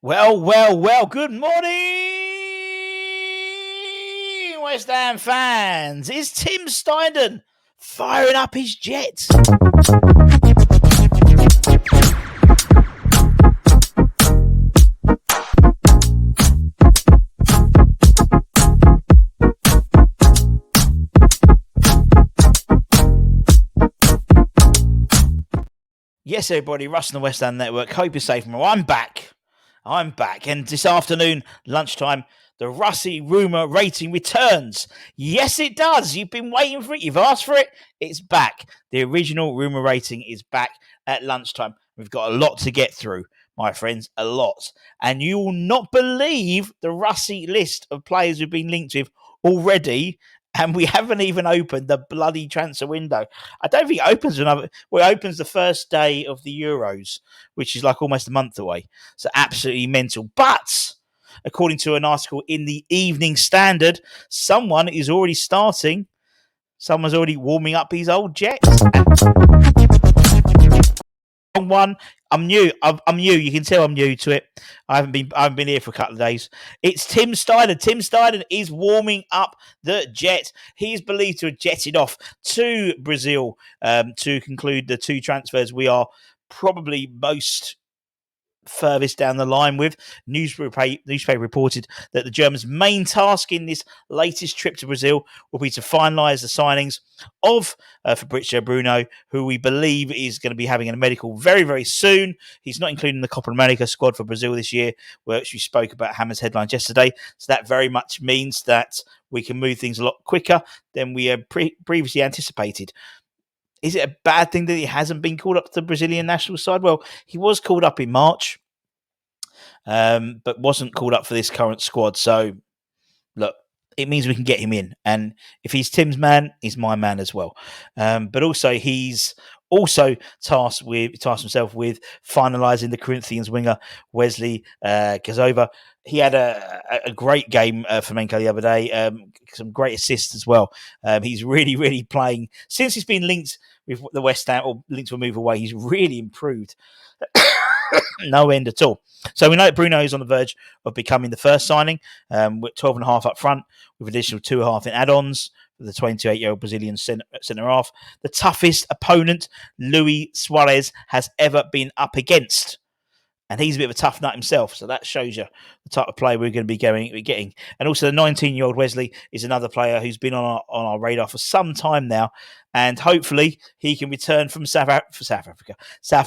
Well. Good morning, West Ham fans. Is Tim Steidten firing up his Jets? Yes, everybody, Russ and the West Ham Network. Hope you're safe. I'm back. And this afternoon, lunchtime, the Russie rumour rating returns. Yes, it does. You've been waiting for it. You've asked for it. It's back. The original rumour rating is back at lunchtime. We've got a lot to get through, my friends, a lot. And you will not believe the Russie list of players we've been linked with already. And we haven't even opened the bloody transfer window. I don't think it opens it opens the first day of the Euros, which is like almost a month away. So absolutely mental. But according to an article in the Evening Standard, someone's already warming up his old Jets. One. I'm new. I'm new. You can tell I'm new to it. I haven't been here for a couple of days. It's Tim Steidten. Tim Steidten is warming up the Jets. He's believed to have jetted off to Brazil to conclude the two transfers we are probably most furthest down the line with. Newspaper reported that the Germans' main task in this latest trip to Brazil will be to finalise the signings of Fabrizio Bruno, who we believe is going to be having a medical very, very soon. He's not included in the Copa America squad for Brazil this year, which we spoke about Hammer's headlines yesterday. So that very much means that we can move things a lot quicker than we had previously anticipated. Is it a bad thing that he hasn't been called up to the Brazilian national side? Well, he was called up in March, but wasn't called up for this current squad. So, look, it means we can get him in. And if he's Tim's man, he's my man as well. But also, he's also tasked himself with finalising the Corinthians winger, Wesley Kazova. He had a great game for Menko the other day, some great assists as well. He's really, really playing. Since he's been linked with the West Ham, or linked to a move away, he's really improved. No end at all. So we know that Bruno is on the verge of becoming the first signing, with 12.5 up front, with additional 2.5 in add-ons for the 28-year-old Brazilian centre-half. The toughest opponent Luis Suarez has ever been up against. And he's a bit of a tough nut himself, so that shows you the type of player we're going to be getting. And also, the 19-year-old Wesley is another player who's been on our radar for some time now, and hopefully he can return from South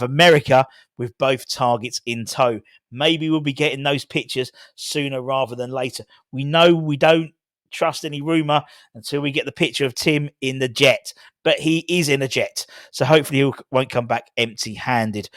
America, with both targets in tow. Maybe we'll be getting those pictures sooner rather than later. We know we don't trust any rumour until we get the picture of Tim in the jet, but he is in a jet, so hopefully he won't come back empty-handed.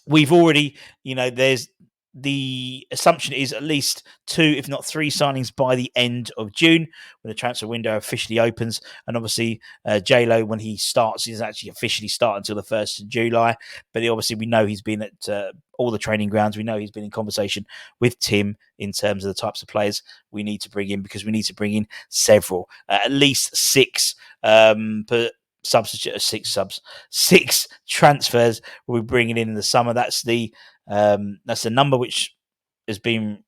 We've already, there's the assumption is at least 2, if not 3 signings by the end of June, when the transfer window officially opens. And obviously, J-Lo, when he starts, he doesn't actually officially start until the 1st of July. But we know he's been at all the training grounds. We know he's been in conversation with Tim in terms of the types of players we need to bring in, because we need to bring in several, at least 6 per substitute of 6 transfers we'll be bringing in the summer. That's the number which has been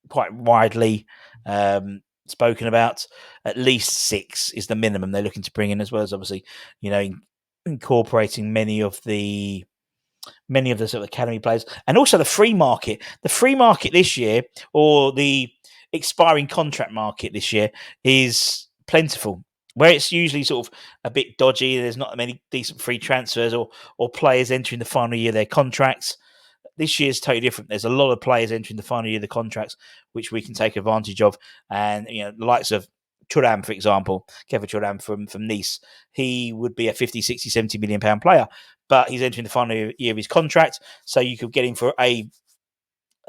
quite widely spoken about. At least 6 is the minimum they're looking to bring in, as well as obviously incorporating many of the sort of academy players, and also the free market. The free market this year, or the expiring contract market this year, is plentiful. Where it's usually sort of a bit dodgy, there's not many decent free transfers or players entering the final year of their contracts. This year's totally different. There's a lot of players entering the final year of the contracts, which we can take advantage of. And the likes of Thuram, for example, Kevin Thuram from Nice, he would be a 50, 60, 70 million pound player, but he's entering the final year of his contract, so you could get him for a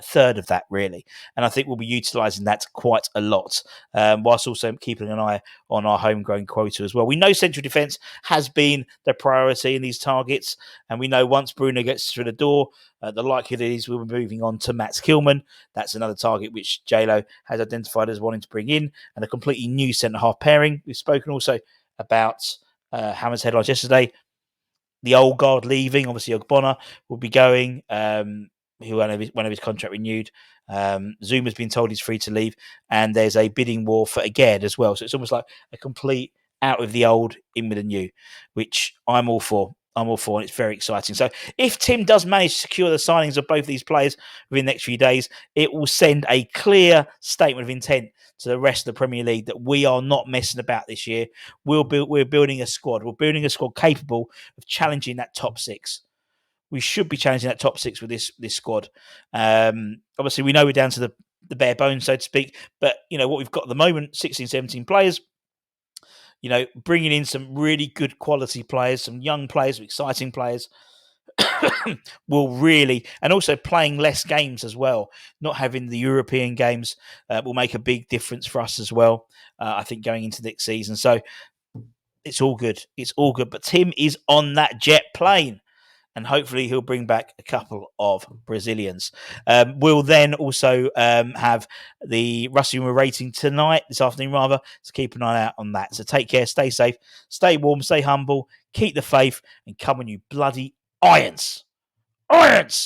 third of that, really. And I think we'll be utilising that quite a lot, whilst also keeping an eye on our homegrown quota as well. We know central defence has been the priority in these targets, and we know once Bruno gets through the door, the likelihood is we'll be moving on to Max Kilman. That's another target which J-Lo has identified as wanting to bring in, and a completely new centre-half pairing. We've spoken also about Hammer's headlines yesterday. The old guard leaving, obviously Ogbonna will be going. who one of his contract renewed. Zuma's been told he's free to leave, and there's a bidding war for Aged as well. So it's almost like a complete out with the old, in with the new, which I'm all for. I'm all for, and it's very exciting. So if Tim does manage to secure the signings of both these players within the next few days, it will send a clear statement of intent to the rest of the Premier League that we are not messing about this year. We're building a squad. We're building a squad capable of challenging that top six. We should be challenging that top six with this squad. Obviously, we know we're down to the bare bones, so to speak. But, what we've got at the moment, 16, 17 players, bringing in some really good quality players, some young players, exciting players, will really, and also playing less games as well, not having the European games will make a big difference for us as well, I think, going into next season. So it's all good. It's all good. But Tim is on that jet plane, and hopefully he'll bring back a couple of Brazilians. We'll then also have the Rusty Rumor rating this afternoon rather, so keep an eye out on that. So take care, stay safe, stay warm, stay humble, keep the faith, and come on, you bloody Irons! Irons!